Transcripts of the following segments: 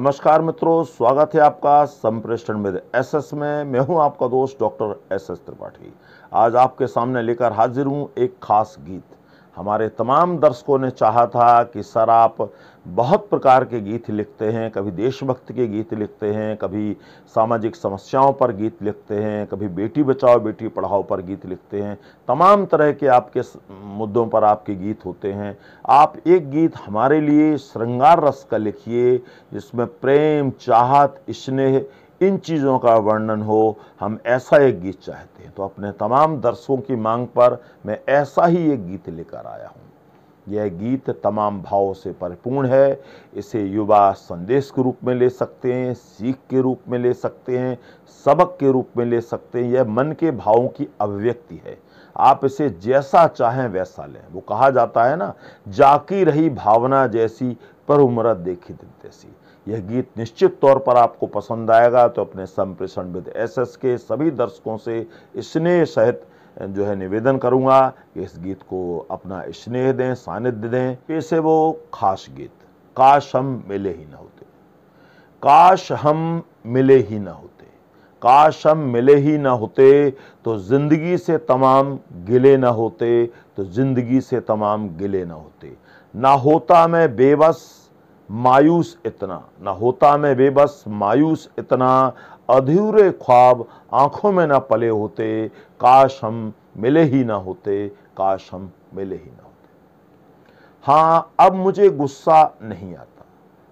नमस्कार मित्रों, स्वागत है आपका संप्रेषण विद एसएस में। मैं हूं आपका दोस्त डॉक्टर एसएस त्रिपाठी। आज आपके सामने लेकर हाजिर हूं एक खास गीत। हमारे तमाम दर्शकों ने चाहा था कि सर आप बहुत प्रकार के गीत लिखते हैं, कभी देशभक्ति के गीत लिखते हैं, कभी सामाजिक समस्याओं पर गीत लिखते हैं, कभी बेटी बचाओ बेटी पढ़ाओ पर गीत लिखते हैं। तमाम तरह के आपके मुद्दों पर आपके गीत होते हैं। आप एक गीत हमारे लिए श्रृंगार रस का लिखिए, जिसमें प्रेम, चाहत, स्नेह, इन चीज़ों का वर्णन हो। हम ऐसा एक गीत चाहते हैं। तो अपने तमाम दर्शकों की मांग पर मैं ऐसा ही एक गीत लेकर आया हूँ। यह गीत तमाम भावों से परिपूर्ण है। इसे युवा संदेश के रूप में ले सकते हैं, सीख के रूप में ले सकते हैं, सबक के रूप में ले सकते हैं। यह मन के भावों की अभिव्यक्ति है। आप इसे जैसा चाहें वैसा लें। वो कहा जाता है ना, जाकी रही भावना जैसी पर उम्रत देखी दिन तैसी। यह गीत निश्चित तौर पर आपको पसंद आएगा। तो अपने संप्रेषण विद एसएस के सभी दर्शकों से स्नेह सहित निवेदन करूंगा कि इस गीत को अपना स्नेह दें, सानिध्य दें। कैसे वो खास गीत, काश हम मिले ही न होते, काश हम मिले ही न होते, काश हम मिले ही न होते, तो जिंदगी से तमाम गिले न होते, तो जिंदगी से तमाम गिले न होते। ना होता मैं बेबस मायूस इतना, ना होता मैं बेबस मायूस इतना, अधूरे ख्वाब आंखों में ना पले होते, काश हम मिले ही ना होते, काश हम मिले ही ना होते। हाँ अब मुझे गुस्सा नहीं आता,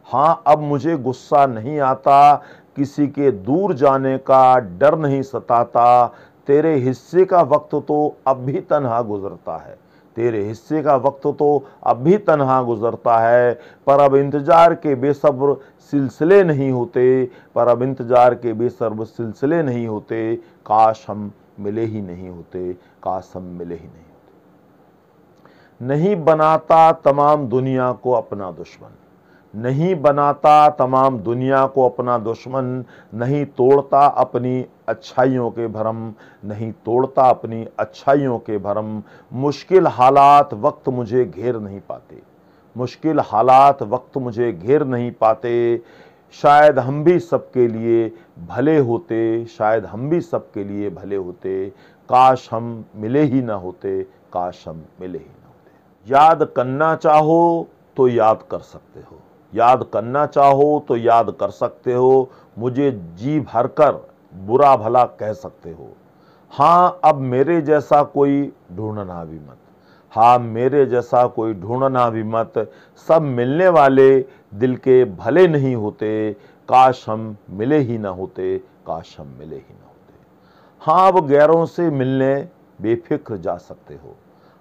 हाँ अब मुझे गुस्सा नहीं आता, किसी के दूर जाने का डर नहीं सताता, तेरे हिस्से का वक्त तो अब भी तन्हा गुजरता है, तेरे हिस्से का वक्त तो अब भी तन्हा गुजरता है, पर अब इंतजार के बेसब्र सिलसिले नहीं होते, पर अब इंतजार के बेसब्र सिलसिले नहीं होते, काश हम मिले ही नहीं होते, काश हम मिले ही नहीं होते। नहीं बनाता तमाम दुनिया को अपना दुश्मन, नहीं बनाता तमाम दुनिया को अपना दुश्मन, नहीं तोड़ता अपनी अच्छाइयों के भरम, नहीं तोड़ता अपनी अच्छाइयों के भरम, मुश्किल हालात वक्त मुझे घेर नहीं पाते, मुश्किल हालात वक्त मुझे घेर नहीं पाते, शायद हम भी सबके लिए भले होते, शायद हम भी सबके लिए भले होते, काश हम मिले ही ना होते, काश हम मिले ही ना होते। याद करना चाहो तो याद कर सकते हो, याद करना चाहो तो याद कर सकते हो, मुझे जी भरकर बुरा भला कह सकते हो। हाँ अब मेरे जैसा कोई ढूंढना भी मत, हाँ मेरे जैसा कोई ढूंढना भी मत, सब मिलने वाले दिल के भले नहीं होते, काश हम मिले ही ना होते, काश हम मिले ही ना होते। हाँ अब गैरों से मिलने बेफिक्र जा सकते हो,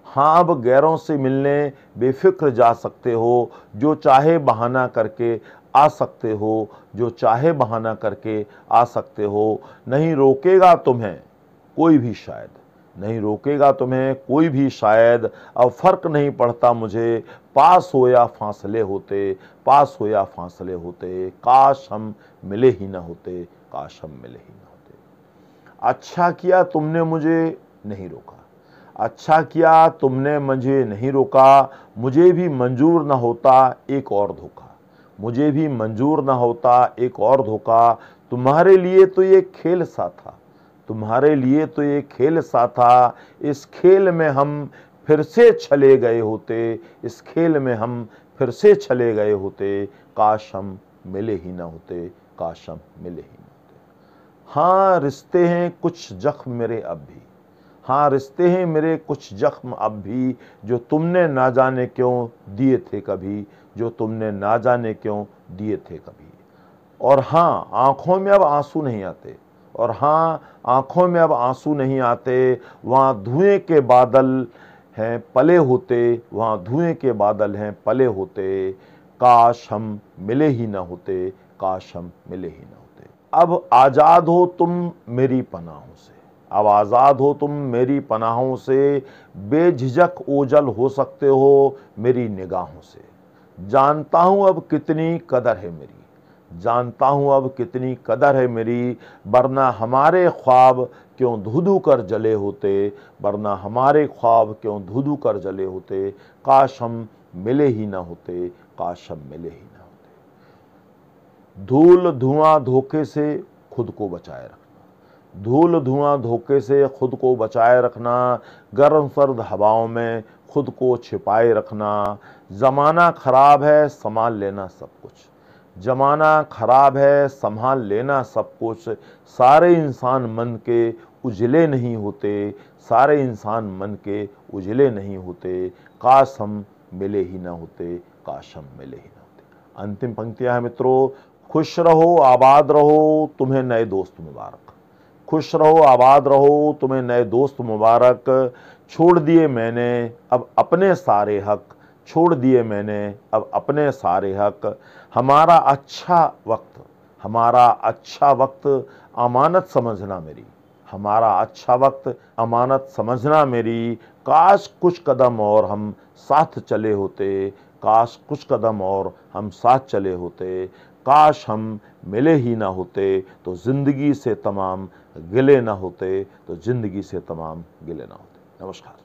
हाँ अब गैरों से मिलने बेफिक्र जा सकते हो, जो चाहे बहाना करके आ सकते हो, जो चाहे बहाना करके आ सकते हो, नहीं रोकेगा तुम्हें कोई भी शायद, नहीं रोकेगा तुम्हें कोई भी शायद, अब फर्क नहीं पड़ता मुझे पास हो या फासले होते, पास हो या फासले होते, काश हम मिले ही ना होते, काश हम मिले ही ना होते। अच्छा किया तुमने मुझे नहीं रोका, अच्छा किया तुमने मुझे नहीं रोका, मुझे भी मंजूर न होता एक और धोखा, मुझे भी मंजूर न होता एक और धोखा, तुम्हारे लिए तो ये खेल सा था, तुम्हारे लिए तो ये खेल सा था, इस खेल में हम फिर से चले गए होते, इस खेल में हम फिर से चले गए होते, काश हम मिले ही ना होते, काश हम मिले ही ना होते। हाँ रिश्ते हैं कुछ जख्म मेरे अब भी, हाँ रिश्ते हैं मेरे कुछ जख्म अब भी, जो तुमने ना जाने क्यों दिए थे कभी, जो तुमने ना जाने क्यों दिए थे कभी। और हाँ आंखों में अब आंसू नहीं आते, और हाँ आंखों में अब आंसू नहीं आते, वहाँ धुएं के बादल हैं पले होते, वहाँ धुएं के बादल हैं पले होते, काश हम मिले ही ना होते, काश हम मिले ही ना होते। अब आज़ाद हो तुम मेरी पनाहों से, अब आज़ाद हो तुम मेरी पनाहों से, बेझिझक ओझल हो सकते हो मेरी निगाहों से। जानता हूँ अब कितनी कदर है मेरी, जानता हूँ अब कितनी कदर है मेरी, वरना हमारे ख्वाब क्यों धू धू कर जले होते, वरना हमारे ख्वाब क्यों धू धू कर जले होते, काश हम मिले ही ना होते, काश हम मिले ही ना होते। धूल धुआं धोखे से खुद को बचाए रखना, धूल धुआं धोखे से खुद को बचाए रखना, गर्म सर्द हवाओं में खुद को छिपाए रखना। ज़माना खराब है संभाल लेना सब कुछ, ज़माना खराब है संभाल लेना सब कुछ। सारे इंसान मन के उजले नहीं होते, सारे इंसान मन के उजले नहीं होते। काश हम मिले ही ना होते, काश हम मिले ही ना होते। अंतिम पंक्तियां हैं मित्रों, खुश रहो आबाद रहो तुम्हें नए दोस्त मुबारक, खुश रहो आबाद रहो तुम्हें नए दोस्त मुबारक। छोड़ दिए मैंने अब अपने सारे हक, छोड़ दिए मैंने अब अपने सारे हक। हमारा अच्छा वक्त अमानत समझना मेरी, हमारा अच्छा वक्त अमानत समझना मेरी। काश कुछ कदम और हम साथ चले होते, काश कुछ कदम और हम साथ चले होते। काश हम मिले ही ना होते तो जिंदगी से तमाम गिले ना होते, तो जिंदगी से तमाम गिले ना होते। नमस्कार।